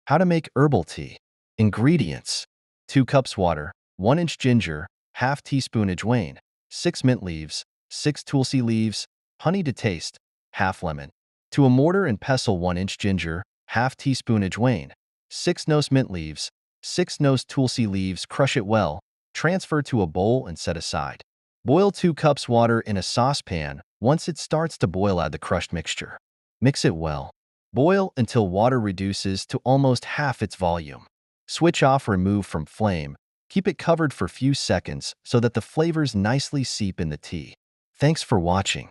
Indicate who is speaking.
Speaker 1: How to make herbal tea. Ingredients: 2 cups water, 1 inch ginger, half teaspoon ajwain, 6 mint leaves, 6 tulsi leaves, honey to taste, half lemon. To a mortar and pestle 1 inch ginger, half teaspoon ajwain, 6 nose mint leaves, 6 nose tulsi leaves, crush it well, transfer to a bowl and set aside. Boil 2 cups water in a saucepan. Once it starts to boil, add the crushed mixture. Mix it well. Boil until water reduces to almost half its volume. Switch off, remove from flame. Keep it covered for few seconds so that the flavors nicely seep in the tea. Thanks for watching.